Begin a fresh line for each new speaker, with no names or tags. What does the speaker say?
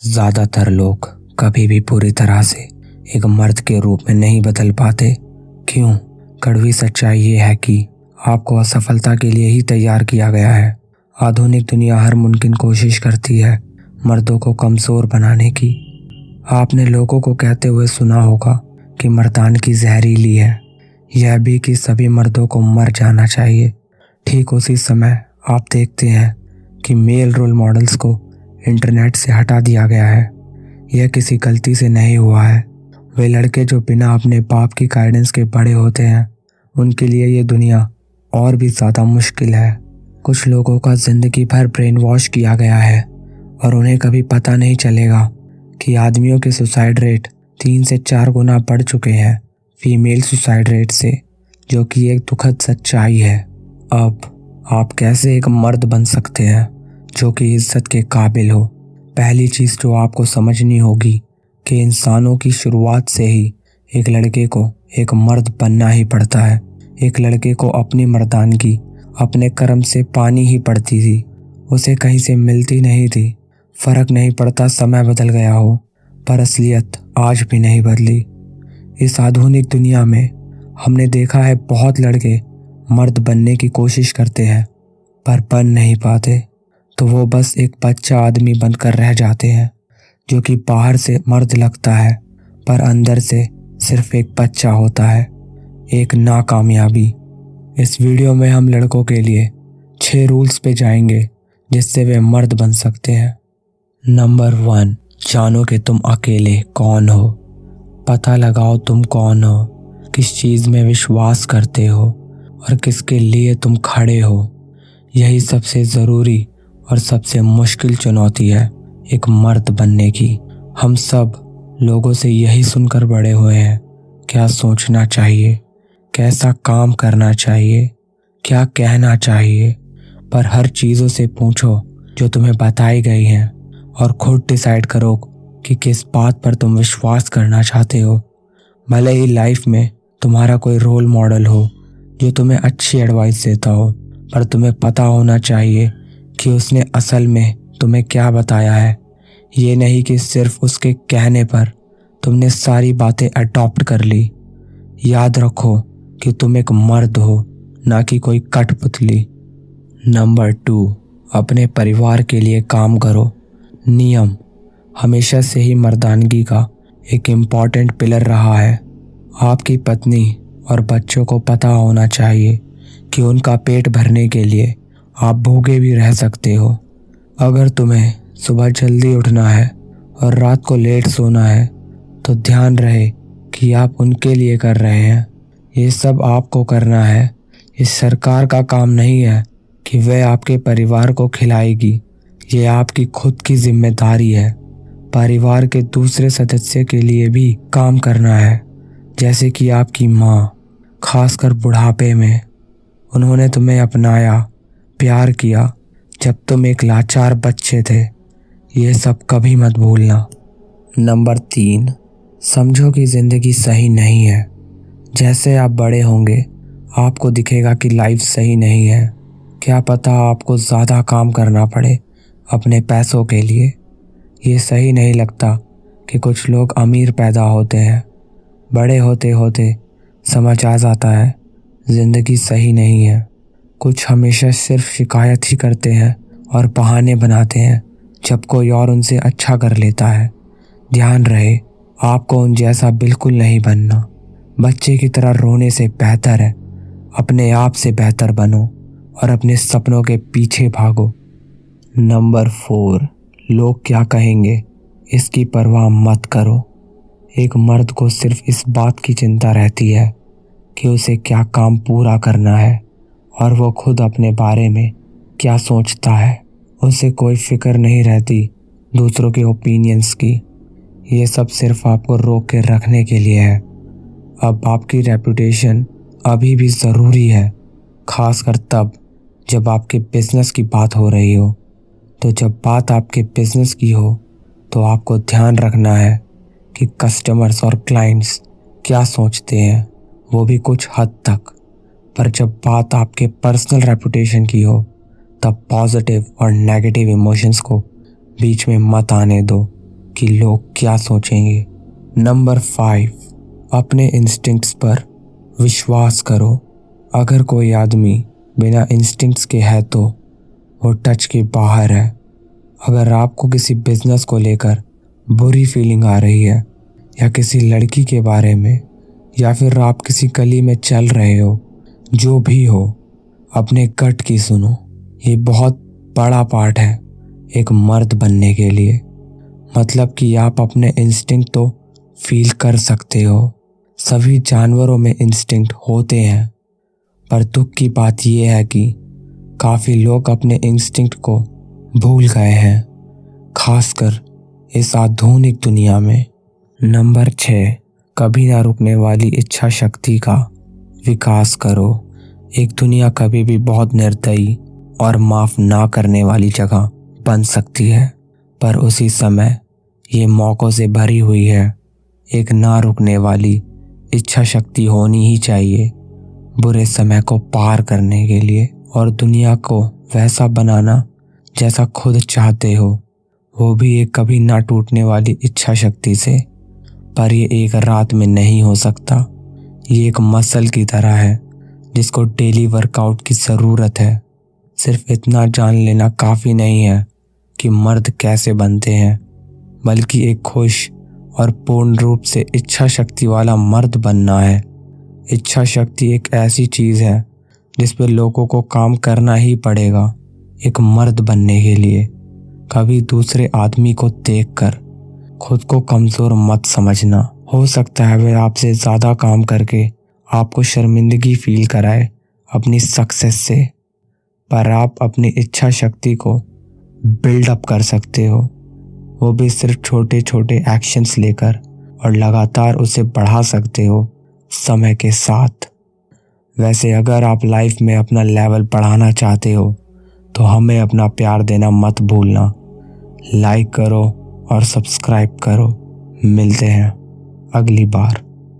ज्यादातर लोग कभी भी पूरी तरह से एक मर्द के रूप में नहीं बदल पाते। क्यों? कड़वी सच्चाई ये है कि आपको असफलता के लिए ही तैयार किया गया है। आधुनिक दुनिया हर मुमकिन कोशिश करती है मर्दों को कमजोर बनाने की। आपने लोगों को कहते हुए सुना होगा कि मर्दानगी जहरीली है, यह भी कि सभी मर्दों को मर जाना चाहिए। ठीक उसी समय आप देखते हैं कि मेल रोल मॉडल्स को इंटरनेट से हटा दिया गया है। यह किसी गलती से नहीं हुआ है। वे लड़के जो बिना अपने बाप की गाइडेंस के बड़े होते हैं, उनके लिए ये दुनिया और भी ज़्यादा मुश्किल है। कुछ लोगों का ज़िंदगी भर ब्रेन वॉश किया गया है और उन्हें कभी पता नहीं चलेगा कि आदमियों के सुसाइड रेट 3 से 4 गुना बढ़ चुके हैं फीमेल सुसाइड रेट से, जो कि एक दुखद सच्चाई है। अब आप कैसे एक मर्द बन सकते हैं जो कि इज्जत के काबिल हो? पहली चीज़ जो आपको समझनी होगी कि इंसानों की शुरुआत से ही एक लड़के को एक मर्द बनना ही पड़ता है। एक लड़के को अपनी मर्दानगी अपने कर्म से पानी ही पड़ती थी, उसे कहीं से मिलती नहीं थी। फर्क नहीं पड़ता समय बदल गया हो, पर असलियत आज भी नहीं बदली। इस आधुनिक दुनिया में हमने देखा है बहुत लड़के मर्द बनने की कोशिश करते हैं पर बन नहीं पाते, तो वो बस एक बच्चा आदमी बनकर रह जाते हैं जो कि बाहर से मर्द लगता है पर अंदर से सिर्फ एक बच्चा होता है, एक नाकामयाबी। इस वीडियो में हम लड़कों के लिए 6 रूल्स पे जाएंगे जिससे वे मर्द बन सकते हैं। नंबर 1, जानो कि तुम अकेले कौन हो। पता लगाओ तुम कौन हो, किस चीज़ में विश्वास करते हो और किसके लिए तुम खड़े हो। यही सबसे ज़रूरी और सबसे मुश्किल चुनौती है एक मर्द बनने की। हम सब लोगों से यही सुनकर बड़े हुए हैं, क्या सोचना चाहिए, कैसा काम करना चाहिए, क्या कहना चाहिए, पर हर चीज़ों से पूछो जो तुम्हें बताई गई हैं और खुद डिसाइड करो कि किस बात पर तुम विश्वास करना चाहते हो। भले ही लाइफ में तुम्हारा कोई रोल मॉडल हो जो तुम्हें अच्छी एडवाइस देता हो, पर तुम्हें पता होना चाहिए कि उसने असल में तुम्हें क्या बताया है। ये नहीं कि सिर्फ उसके कहने पर तुमने सारी बातें अडॉप्ट कर ली। याद रखो कि तुम एक मर्द हो, ना कि कोई कठपुतली। नंबर 2, अपने परिवार के लिए काम करो। नियम हमेशा से ही मर्दानगी का एक इम्पॉर्टेंट पिलर रहा है। आपकी पत्नी और बच्चों को पता होना चाहिए कि उनका पेट भरने के लिए आप भूखे भी रह सकते हो। अगर तुम्हें सुबह जल्दी उठना है और रात को लेट सोना है, तो ध्यान रहे कि आप उनके लिए कर रहे हैं। ये सब आपको करना है। इस सरकार का काम नहीं है कि वह आपके परिवार को खिलाएगी, ये आपकी खुद की जिम्मेदारी है। परिवार के दूसरे सदस्य के लिए भी काम करना है, जैसे कि आपकी माँ, खासकर बुढ़ापे में। उन्होंने तुम्हें अपनाया, प्यार किया जब तुम एक लाचार बच्चे थे। ये सब कभी मत भूलना। नंबर 3, समझो कि ज़िंदगी सही नहीं है। जैसे आप बड़े होंगे आपको दिखेगा कि लाइफ सही नहीं है। क्या पता आपको ज़्यादा काम करना पड़े अपने पैसों के लिए। ये सही नहीं लगता कि कुछ लोग अमीर पैदा होते हैं, बड़े होते होते समझ आ जाता है ज़िंदगी सही नहीं है। कुछ हमेशा सिर्फ शिकायत ही करते हैं और बहाने बनाते हैं जब कोई और उनसे अच्छा कर लेता है। ध्यान रहे, आपको उन जैसा बिल्कुल नहीं बनना। बच्चे की तरह रोने से बेहतर है अपने आप से बेहतर बनो और अपने सपनों के पीछे भागो। नंबर 4, लोग क्या कहेंगे इसकी परवाह मत करो। एक मर्द को सिर्फ इस बात की चिंता रहती है कि उसे क्या काम पूरा करना है और वो खुद अपने बारे में क्या सोचता है। उसे कोई फिक्र नहीं रहती दूसरों के ओपिनियंस की। ये सब सिर्फ आपको रोक के रखने के लिए है। अब आपकी रेपुटेशन अभी भी ज़रूरी है, खासकर तब जब आपके बिजनेस की बात हो रही हो। तो जब बात आपके बिजनेस की हो तो आपको ध्यान रखना है कि कस्टमर्स और क्लाइंट्स क्या सोचते हैं, वो भी कुछ हद तक। पर जब बात आपके पर्सनल रेपुटेशन की हो तब पॉजिटिव और नेगेटिव इमोशंस को बीच में मत आने दो। कि लोग क्या सोचेंगे। नंबर 5, अपने इंस्टिंक्ट्स पर विश्वास करो। अगर कोई आदमी बिना इंस्टिंक्ट्स के है तो वो टच के बाहर है। अगर आपको किसी बिजनेस को लेकर बुरी फीलिंग आ रही है, या किसी लड़की के बारे में, या फिर आप किसी गली में चल रहे हो, जो भी हो, अपने गट की सुनो। ये बहुत बड़ा पार्ट है एक मर्द बनने के लिए। मतलब कि आप अपने इंस्टिंक्ट तो फील कर सकते हो। सभी जानवरों में इंस्टिंक्ट होते हैं, पर दुख की बात यह है कि काफ़ी लोग अपने इंस्टिंक्ट को भूल गए हैं, खासकर इस आधुनिक दुनिया में। नंबर 6, कभी ना रुकने वाली इच्छा शक्ति का विकास करो। एक दुनिया कभी भी बहुत निर्दयी और माफ़ ना करने वाली जगह बन सकती है, पर उसी समय ये मौक़ों से भरी हुई है। एक ना रुकने वाली इच्छा शक्ति होनी ही चाहिए बुरे समय को पार करने के लिए, और दुनिया को वैसा बनाना जैसा खुद चाहते हो, वो भी एक कभी ना टूटने वाली इच्छा शक्ति से। पर ये एक रात में नहीं हो सकता। ये एक मसल की तरह है जिसको डेली वर्कआउट की ज़रूरत है। सिर्फ इतना जान लेना काफ़ी नहीं है कि मर्द कैसे बनते हैं, बल्कि एक खुश और पूर्ण रूप से इच्छा शक्ति वाला मर्द बनना है। इच्छा शक्ति एक ऐसी चीज़ है जिस पे लोगों को काम करना ही पड़ेगा एक मर्द बनने के लिए। कभी दूसरे आदमी को देखकर खुद को कमज़ोर मत समझना। हो सकता है वह आपसे ज़्यादा काम करके आपको शर्मिंदगी फील कराए अपनी सक्सेस से, पर आप अपनी इच्छा शक्ति को बिल्डअप कर सकते हो, वो भी सिर्फ छोटे छोटे एक्शंस लेकर, और लगातार उसे बढ़ा सकते हो समय के साथ। वैसे अगर आप लाइफ में अपना लेवल बढ़ाना चाहते हो तो हमें अपना प्यार देना मत भूलना। लाइक करो और सब्सक्राइब करो। मिलते हैं अगली बार।